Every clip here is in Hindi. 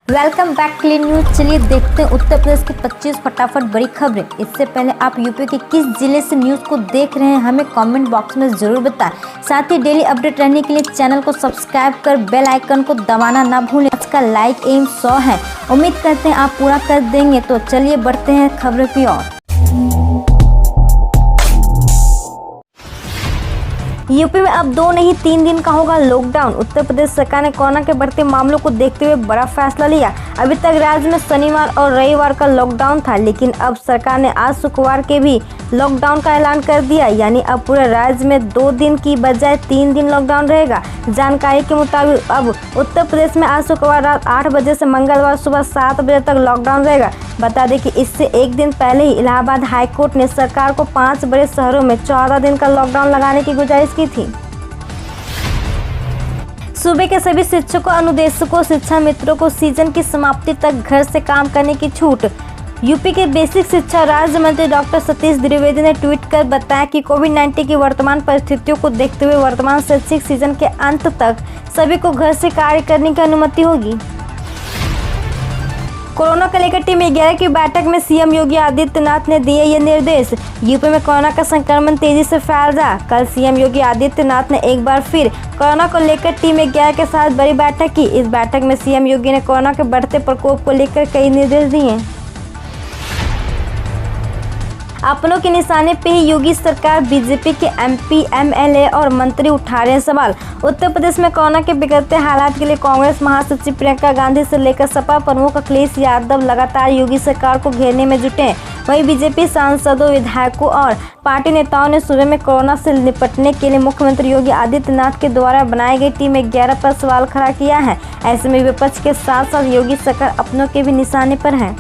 Welcome back clean news. चलिए देखते हैं उत्तर प्रदेश की 25 फटाफट बड़ी खबरें। इससे पहले आप यूपी के किस जिले से न्यूज को देख रहे हैं हमें कमेंट बॉक्स में जरूर बताएं। साथ ही डेली अपडेट रहने के लिए चैनल को सब्सक्राइब कर बेल आइकन को दबाना ना भूलें। आज का लाइक एम 100 है, उम्मीद करते हैं आप पूरा कर देंगे। तो चलिए बढ़ते हैं खबरों की ओर। यूपी में अब 2 नहीं 3 दिन का होगा लॉकडाउन। उत्तर प्रदेश सरकार ने कोरोना के बढ़ते मामलों को देखते हुए बड़ा फैसला लिया। अभी तक राज्य में शनिवार और रविवार का लॉकडाउन था, लेकिन अब सरकार ने आज शुक्रवार के भी लॉकडाउन का ऐलान कर दिया। यानी अब पूरे राज्य में 2 दिन की बजाय 3 दिन लॉकडाउन रहेगा। जानकारी के मुताबिक अब उत्तर प्रदेश में आज शुक्रवार रात 8 बजे से मंगलवार सुबह 7 बजे तक लॉकडाउन रहेगा। बता दें कि इससे एक दिन पहले ही इलाहाबाद हाईकोर्ट ने सरकार को 5 बड़े शहरों में 14 दिन का लॉकडाउन लगाने की गुजारिश की थी। सूबे के सभी शिक्षकों, अनुदेशकों, शिक्षा मित्रों को सीजन की समाप्ति तक घर से काम करने की छूट। यूपी के बेसिक शिक्षा राज्य मंत्री डॉक्टर सतीश द्विवेदी ने ट्वीट कर बताया कि कोविड-19 की वर्तमान परिस्थितियों को देखते हुए वर्तमान शैक्षिक सीजन के अंत तक सभी को घर से कार्य करने की अनुमति होगी। कोरोना को लेकर टीम 11 की बैठक में सीएम योगी आदित्यनाथ ने दिए ये निर्देश। यूपी में कोरोना का संक्रमण तेजी से फैल रहा। कल सीएम योगी आदित्यनाथ ने एक बार फिर कोरोना को लेकर टीम 11 के साथ बड़ी बैठक की। इस बैठक में सीएम योगी ने कोरोना के बढ़ते प्रकोप को लेकर कई निर्देश दिए। अपनों के निशाने पे ही योगी सरकार, बीजेपी के एमपी, एमएलए और मंत्री उठा रहे हैं सवाल। उत्तर प्रदेश में कोरोना के बिगड़ते हालात के लिए कांग्रेस महासचिव प्रियंका गांधी से लेकर सपा प्रमुख अखिलेश यादव लगातार योगी सरकार को घेरने में जुटे हैं। वहीं बीजेपी सांसदों, विधायकों और पार्टी नेताओं ने सूबे में कोरोना से निपटने के लिए मुख्यमंत्री योगी आदित्यनाथ के द्वारा बनाई गई टीम 11 पर सवाल खड़ा किया है। ऐसे में विपक्ष के साथ साथ योगी सरकार अपनों के भी निशाने पर है।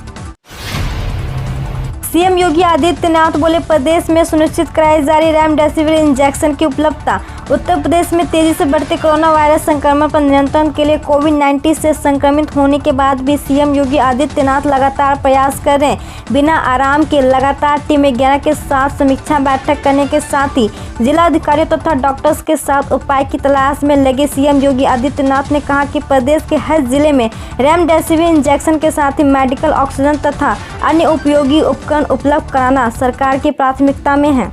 सीएम योगी आदित्यनाथ बोले, प्रदेश में सुनिश्चित कराई जा रही रेमडेसिविर इंजेक्शन की उपलब्धता। उत्तर प्रदेश में तेजी से बढ़ते कोरोना वायरस संक्रमण पर नियंत्रण के लिए कोविड-19 से संक्रमित होने के बाद भी सीएम योगी आदित्यनाथ लगातार प्रयास कर रहे हैं। बिना आराम के लगातार टीम 11 के साथ समीक्षा बैठक करने के साथ ही जिला अधिकारियों तथा डॉक्टर्स के साथ उपाय की तलाश में लगे सीएम योगी आदित्यनाथ ने कहा कि प्रदेश के हर जिले में रेमडेसिविर इंजेक्शन के साथ ही मेडिकल ऑक्सीजन तथा अन्य उपयोगी उपकरण उपलब्ध कराना सरकार की प्राथमिकता में है।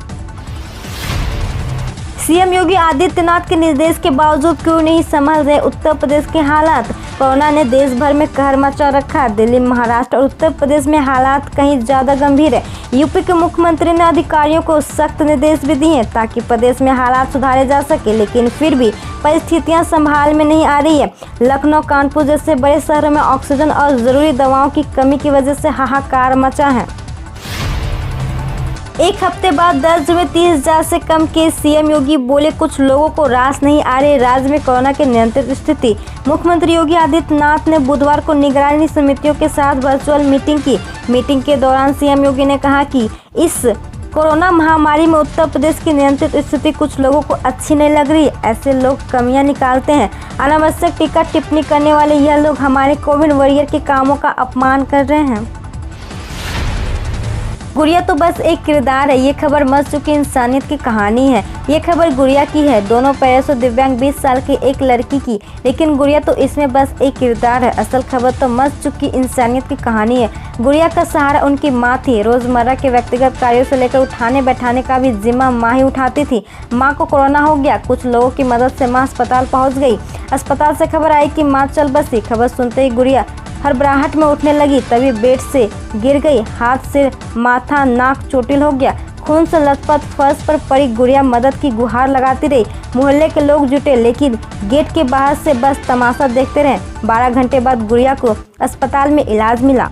सीएम योगी आदित्यनाथ के निर्देश के बावजूद क्यों नहीं संभल रहे उत्तर प्रदेश के हालात। कोरोना ने देश भर में कहर मचा रखा। दिल्ली, महाराष्ट्र और उत्तर प्रदेश में हालात कहीं ज्यादा गंभीर है। यूपी के मुख्यमंत्री ने अधिकारियों को सख्त निर्देश भी दिए ताकि प्रदेश में हालात सुधारे जा सके, लेकिन फिर भी परिस्थितियां संभाल में नहीं आ रही है। लखनऊ, कानपुर जैसे बड़े शहरों में ऑक्सीजन और जरूरी दवाओं की कमी की वजह से हाहाकार मचा है। एक हफ्ते बाद दर्ज हुए 30,000 से कम केस। सीएम योगी बोले, कुछ लोगों को रास नहीं आ रही राज्य में कोरोना की नियंत्रित स्थिति। मुख्यमंत्री योगी आदित्यनाथ ने बुधवार को निगरानी समितियों के साथ वर्चुअल मीटिंग की। मीटिंग के दौरान सीएम योगी ने कहा कि इस कोरोना महामारी में उत्तर प्रदेश की नियंत्रित स्थिति कुछ लोगों को अच्छी नहीं लग रही। ऐसे लोग कमियां निकालते हैं। अनावश्यक टीका टिप्पणी करने वाले यह लोग हमारे कोविड वॉरियर के कामों का अपमान कर रहे हैं। गुड़िया तो बस एक किरदार है। ये खबर मर चुकी इंसानियत की कहानी है। ये खबर गुड़िया की है, दोनों पैरों से दिव्यांग 20 साल की एक लड़की की। लेकिन गुड़िया तो इसमें बस एक किरदार है। असल खबर तो मर चुकी इंसानियत की कहानी है। गुड़िया का सहारा उनकी माँ थी। रोजमर्रा के व्यक्तिगत कार्यों से लेकर उठाने बैठाने का भी जिम्मा माँ ही उठाती थी। माँ को कोरोना हो गया। कुछ लोगों की मदद से माँ अस्पताल पहुँच गई। अस्पताल से खबर आई कि माँ चल बसी। खबर सुनते ही गुड़िया हड़बड़ाहट में उठने लगी, तभी बेड से गिर गई। हाथ, सिर, माथा, नाक चोटिल हो गया। खून से लथपथ फर्श पर पड़ी गुड़िया मदद की गुहार लगाती रही। मोहल्ले के लोग जुटे, लेकिन गेट के बाहर से बस तमाशा देखते रहे। 12 घंटे बाद गुड़िया को अस्पताल में इलाज मिला।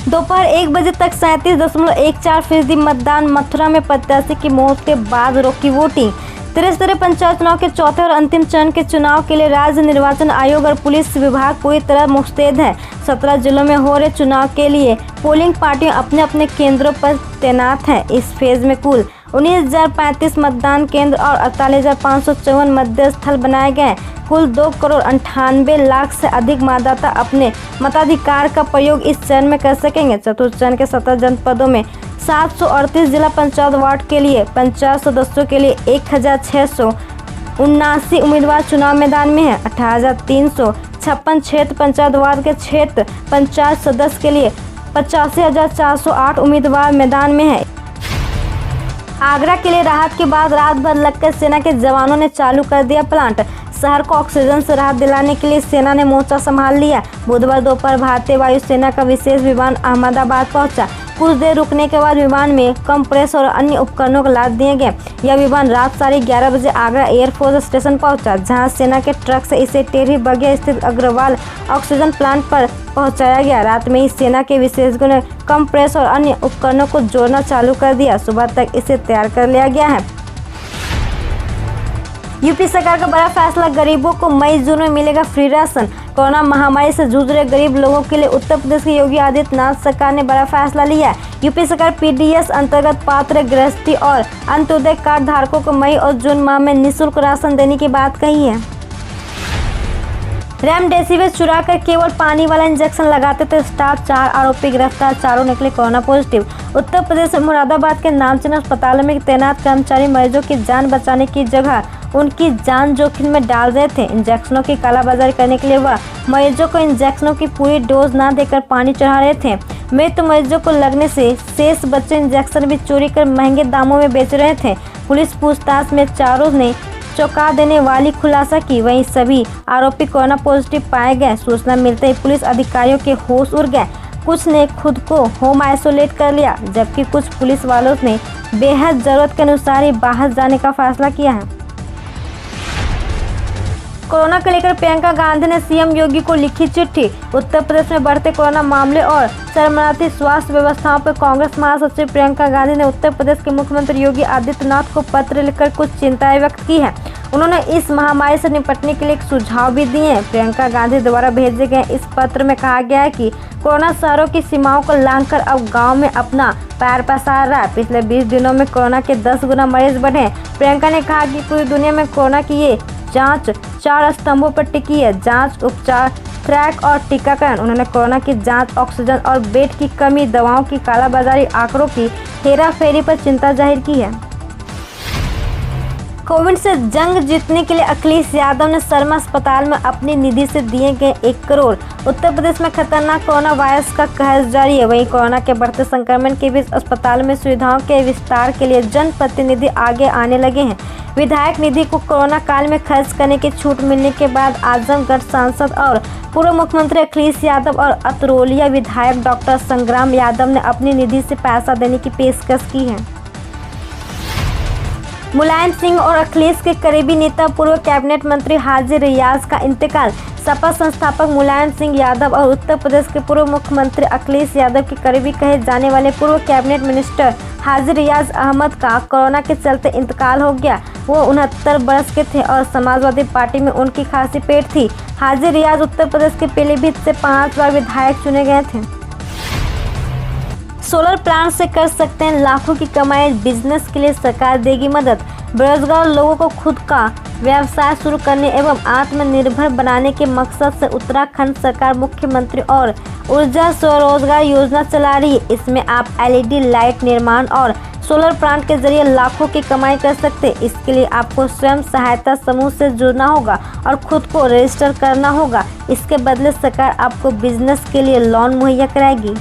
दोपहर 1 बजे तक 37.14% मतदान। मथुरा में प्रत्याशी की मौत के बाद रोकी वोटिंग। त्रिस्तरीय पंचायत चुनाव के चौथे और अंतिम चरण के चुनाव के लिए राज्य निर्वाचन आयोग और पुलिस विभाग पूरी तरह मुस्तैद है। 17 जिलों में हो रहे चुनाव के लिए पोलिंग पार्टियां अपने अपने केंद्रों पर तैनात हैं। इस फेज में कुल 19,035 मतदान केंद्र और 48,554 मतदेय स्थल बनाए गए। कुल 2,98,00,000 से अधिक मतदाता अपने मताधिकार का प्रयोग इस चरण में कर सकेंगे। चतुर्थ चरण के 17 जनपदों में 738 जिला पंचायत वार्ड के लिए 50 सदस्यों के लिए 1,679 उम्मीदवार चुनाव मैदान में हैं। 18,300 56 क्षेत्र पंचायत वार्ड के क्षेत्र पंचायत सदस्य के लिए 85,408 उम्मीदवार मैदान में है। आगरा के लिए राहत के बाद रात भर लगकर सेना के जवानों ने चालू कर दिया प्लांट। शहर को ऑक्सीजन से राहत दिलाने के लिए सेना ने मोर्चा संभाल लिया। बुधवार दोपहर भारतीय वायुसेना का विशेष विमान अहमदाबाद पहुंचा। कुछ देर रुकने के बाद विमान में कंप्रेसर और अन्य उपकरणों को लाद दिए गए। यह विमान रात 11:30 बजे आगरा एयरफोर्स स्टेशन पहुंचा, जहां सेना के ट्रक से इसे टेढ़ी बगिया स्थित अग्रवाल ऑक्सीजन प्लांट पर पहुंचाया गया। रात में ही सेना के विशेषज्ञों ने कंप्रेसर और अन्य उपकरणों को जोड़ना चालू कर दिया। सुबह तक इसे तैयार कर लिया गया है। यूपी सरकार का बड़ा फैसला, गरीबों को मई जून में मिलेगा फ्री राशन। कोरोना महामारी से जूझ रहे गरीब लोगों के लिए उत्तर प्रदेश की योगी आदित्यनाथ सरकार ने बड़ा फैसला लिया है। यूपी सरकार पीडीएस अंतर्गत पात्र गृहस्थी और अंत्योदय कार्ड धारकों को मई और जून माह में निःशुल्क राशन देने की बात कही है। रेमडेसिविर चुरा कर केवल पानी वाला इंजेक्शन लगाते थे स्टाफ, 4 आरोपी गिरफ्तार, चारों निकले कोरोना पॉजिटिव। उत्तर प्रदेश में मुरादाबाद के नामचीन अस्पतालों में तैनात कर्मचारी मरीजों की जान बचाने की जगह उनकी जान जोखिम में डाल रहे थे। इंजेक्शनों की कालाबाजारी करने के लिए वह मरीजों को इंजेक्शनों की पूरी डोज न देकर पानी चढ़ा रहे थे। मृत मरीजों को लगने से शेष बचे इंजेक्शन भी चोरी कर महंगे दामों में बेच रहे थे। पुलिस पूछताछ में चारों ने चौंका देने वाली खुलासा की। वहीं सभी आरोपी कोरोना पॉजिटिव पाए गए। सूचना मिलते ही पुलिस अधिकारियों के होश उड़ गए। कुछ ने खुद को होम आइसोलेट कर लिया, जबकि कुछ पुलिस वालों ने बेहद जरूरत के अनुसार ही बाहर जाने का फैसला किया है। कोरोना को लेकर प्रियंका गांधी ने सीएम योगी को लिखी चिट्ठी। उत्तर प्रदेश में बढ़ते कोरोना मामले और चरमराती स्वास्थ्य व्यवस्थाओं पर कांग्रेस महासचिव प्रियंका गांधी ने उत्तर प्रदेश के मुख्यमंत्री योगी आदित्यनाथ को पत्र लिखकर कुछ चिंताएं व्यक्त की है। उन्होंने इस महामारी से निपटने के लिए एक सुझाव भी दिए हैं। प्रियंका गांधी द्वारा भेजे गए इस पत्र में कहा गया है कि कोरोना शहरों की सीमाओं को लांघकर अब गाँव में अपना पैर पसार रहा है। पिछले 20 दिनों में कोरोना के 10 गुना मरीज बढ़े। प्रियंका ने कहा कि पूरी दुनिया में कोरोना की ये जांच 4 स्तंभों पर टिकी है: जांच, उपचार, ट्रैक और टीकाकरण। उन्होंने कोरोना की जांच, ऑक्सीजन और बेड की कमी, दवाओं की कालाबाजारी, आंकड़ों की हेराफेरी पर चिंता जाहिर की है। कोविड से जंग जीतने के लिए अखिलेश यादव ने शर्मा अस्पताल में अपनी निधि से दिए गए 1 करोड़। उत्तर प्रदेश में खतरनाक कोरोना वायरस का कहर जारी है। वहीं कोरोना के बढ़ते संक्रमण के बीच अस्पताल में सुविधाओं के विस्तार के लिए जनप्रतिनिधि आगे आने लगे हैं। विधायक निधि को कोरोना काल में खर्च करने की छूट मिलने के बाद आजमगढ़ सांसद और पूर्व मुख्यमंत्री अखिलेश यादव और अतरौलिया विधायक डॉक्टर संग्राम यादव ने अपनी निधि से पैसा देने की पेशकश की है। मुलायम सिंह और अखिलेश के करीबी नेता पूर्व कैबिनेट मंत्री हाजी रियाज का इंतकाल। सपा संस्थापक मुलायम सिंह यादव और उत्तर प्रदेश के पूर्व मुख्यमंत्री अखिलेश यादव के करीबी कहे जाने वाले पूर्व कैबिनेट मिनिस्टर हाजी रियाज अहमद का कोरोना के चलते इंतकाल हो गया। वो 69 वर्ष के थे और समाजवादी पार्टी में उनकी खासी पेट थी। हाजी रियाज उत्तर प्रदेश के पीलीभीत से 5 बार विधायक चुने गए थे। सोलर प्लांट से कर सकते हैं लाखों की कमाई, बिजनेस के लिए सरकार देगी मदद। बेरोजगार लोगों को खुद का व्यवसाय शुरू करने एवं आत्मनिर्भर बनाने के मकसद से उत्तराखंड सरकार मुख्यमंत्री और ऊर्जा स्वरोजगार योजना चला रही है। इसमें आप LED लाइट निर्माण और सोलर प्लांट के जरिए लाखों की कमाई कर सकते हैं। इसके लिए आपको स्वयं सहायता समूह से जुड़ना होगा और खुद को रजिस्टर करना होगा। इसके बदले सरकार आपको बिजनेस के लिए लोन मुहैया कराएगी।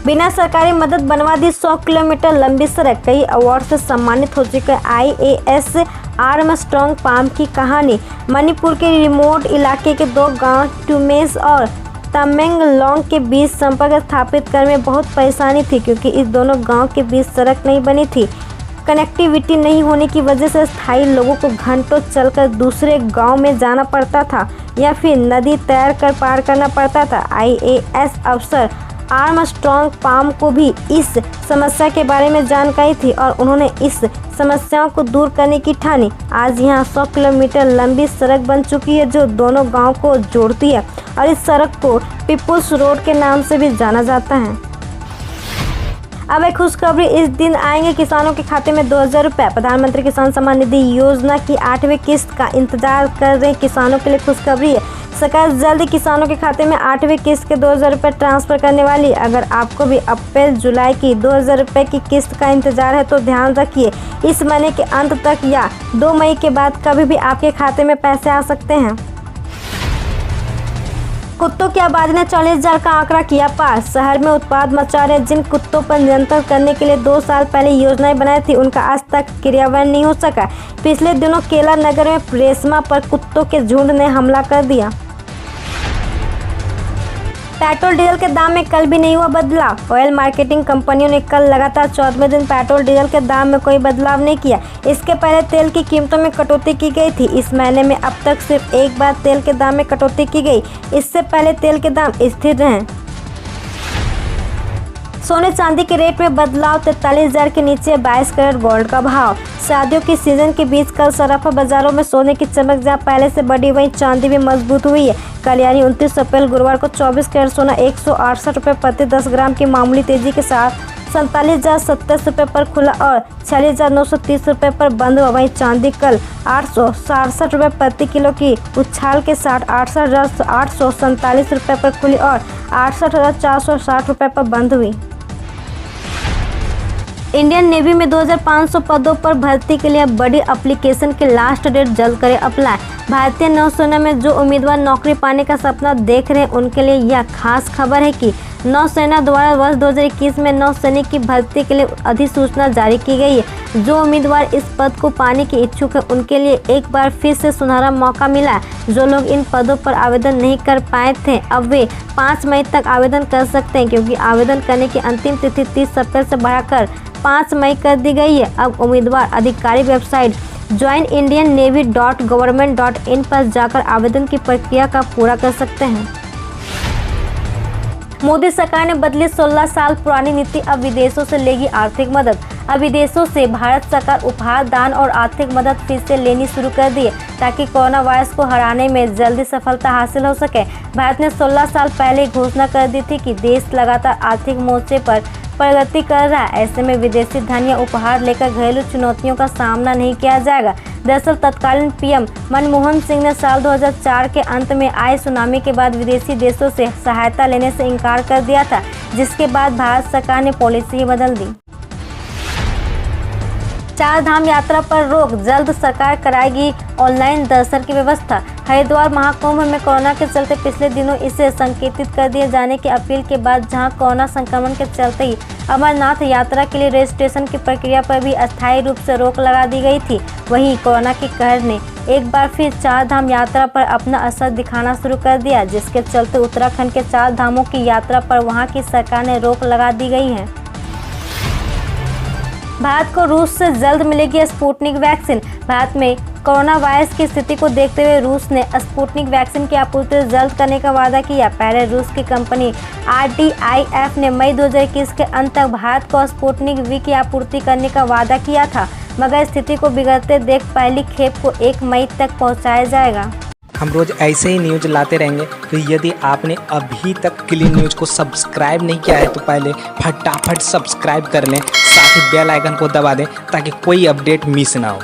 बिना सरकारी मदद बनवा दी 100 किलोमीटर लंबी सड़क। कई अवार्ड से सम्मानित हो चुके IAS आर्मस्ट्रांग पाम की कहानी। मणिपुर के रिमोट इलाके के 2 गांव टुमेस और तमेंगलोंग के बीच संपर्क स्थापित करने में बहुत परेशानी थी, क्योंकि इस दोनों गांव के बीच सड़क नहीं बनी थी। कनेक्टिविटी नहीं होने की वजह से स्थायी लोगों को घंटों चलकर दूसरे गांव में जाना पड़ता था या फिर नदी तैर कर पार करना पड़ता था। IAS अफसर आर्मस्ट्रांग पाम को भी इस समस्या के बारे में जानकारी थी और उन्होंने इस समस्याओं को दूर करने की ठानी। आज यहाँ 100 किलोमीटर लंबी सड़क बन चुकी है जो दोनों गांव को जोड़ती है और इस सड़क को पीपुल्स रोड के नाम से भी जाना जाता है। अब एक खुशखबरी, इस दिन आएंगे किसानों के खाते में 2000 रुपये। प्रधानमंत्री किसान सम्मान निधि योजना की 8वीं किस्त का इंतजार कर रहे किसानों के लिए खुशखबरी है। सरकार जल्द किसानों के खाते में 8वीं किस्त के 2000 रुपये ट्रांसफर करने वाली है। अगर आपको भी अप्रैल जुलाई की 2000 रुपये की किस्त का इंतजार है तो ध्यान रखिए, इस महीने के अंत तक या 2 मई के बाद कभी भी आपके खाते में पैसे आ सकते हैं। कुत्तों की आबादी ने 40,000 का आंकड़ा किया पार। शहर में उत्पात मचा रहे जिन कुत्तों पर नियंत्रण करने के लिए 2 साल पहले योजनाएं बनाई थी, उनका आज तक क्रियान्वयन नहीं हो सका। पिछले दिनों केला नगर में रेशमा पर कुत्तों के झुंड ने हमला कर दिया। पेट्रोल डीजल के दाम में कल भी नहीं हुआ बदलाव। ऑयल मार्केटिंग कंपनियों ने कल लगातार 14वें दिन पेट्रोल डीजल के दाम में कोई बदलाव नहीं किया। इसके पहले तेल की कीमतों में कटौती की गई थी। इस महीने में अब तक सिर्फ एक बार तेल के दाम में कटौती की गई। इससे पहले तेल के दाम स्थिर रहे। सोने चांदी के रेट में बदलाव। 43,000 के नीचे 22 कैरेट गोल्ड का भाव। शादियों की सीजन के बीच कल सराफा बाजारों में सोने की चमक जहां पहले से बढ़ी, वहीं चांदी भी मजबूत हुई है। कल यानी 29 अप्रैल गुरुवार को 24 कैरेट सोना 168 रुपये प्रति 10 ग्राम की मामूली तेजी के साथ 47,027 रुपये पर खुला और 46,930 रुपये पर बंद हुआ। वहीं चांदी कल 867 रुपये प्रति किलो की उछाल के साथ 68,847 रुपये पर खुली और 68,460 रुपये पर बंद हुई। इंडियन नेवी में 2,500 पदों पर भर्ती के लिए बड़ी एप्लीकेशन की लास्ट डेट जल्द करें अप्लाई। भारतीय नौसेना में जो उम्मीदवार नौकरी पाने का सपना देख रहे हैं, उनके लिए यह खास खबर है कि नौसेना द्वारा वर्ष 2021 में नौसैनिक की भर्ती के लिए अधिसूचना जारी की गई है। जो उम्मीदवार इस पद को पाने के इच्छुक हैं, उनके लिए एक बार फिर से सुनहरा मौका मिला। जो लोग इन पदों पर आवेदन नहीं कर पाए थे, अब वे 5 मई तक आवेदन कर सकते हैं, क्योंकि आवेदन करने की अंतिम तिथि 30 अप्रैल से बढ़ाकर 5 मई कर दी गई है। अब उम्मीदवार आधिकारिक वेबसाइट joinindiannavy.government.in पर जाकर आवेदन की प्रक्रिया का पूरा कर सकते हैं। मोदी सरकार ने बदली 16 साल पुरानी नीति। अब विदेशों से लेगी आर्थिक मदद। अब विदेशों से भारत सरकार उपहार, दान और आर्थिक मदद फिर से लेनी शुरू कर दी है, ताकि कोरोना वायरस को हराने में जल्दी सफलता हासिल हो सके। भारत ने 16 साल पहले घोषणा कर दी थी कि देश लगातार आर्थिक मोर्चे पर प्रगति कर रहा है। ऐसे में विदेशी धन या उपहार लेकर घरेलू चुनौतियों का सामना नहीं किया जाएगा। दरअसल तत्कालीन पीएम मनमोहन सिंह ने साल 2004 के अंत में आए सुनामी के बाद विदेशी देशों से सहायता लेने से इनकार कर दिया था, जिसके बाद भारत सरकार ने पॉलिसी ही बदल दी। 4 धाम यात्रा पर रोक, जल्द सरकार कराएगी ऑनलाइन दर्शन की व्यवस्था। हरिद्वार महाकुंभ में कोरोना के चलते पिछले दिनों इसे संकेतित कर दिए जाने की अपील के बाद जहां कोरोना संक्रमण के चलते ही अमरनाथ यात्रा के लिए रजिस्ट्रेशन की प्रक्रिया पर भी अस्थायी रूप से रोक लगा दी गई थी, वहीं कोरोना की कहर ने एक बार फिर 4 धाम यात्रा पर अपना असर दिखाना शुरू कर दिया, जिसके चलते उत्तराखंड के 4 धामों की यात्रा पर वहां की सरकार ने रोक लगा दी गई है। भारत को रूस से जल्द मिलेगी स्पुतनिक वैक्सीन। भारत में कोरोना वायरस की स्थिति को देखते हुए रूस ने स्पुतनिक वैक्सीन की आपूर्ति जल्द करने का वादा किया। पहले रूस की कंपनी RDIF ने मई 2021 के अंत तक भारत को स्पुतनिक V की आपूर्ति करने का वादा किया था, मगर स्थिति को बिगड़ते देख पहली खेप को 1 मई तक पहुंचाया जाएगा। हम रोज ऐसे ही न्यूज लाते रहेंगे, तो यदि आपने अभी तक क्लीन न्यूज को सब्सक्राइब नहीं किया है तो पहले फटाफट सब्सक्राइब कर लें, साथ ही बेल आइकन को दबा दें ताकि कोई अपडेट मिस ना हो।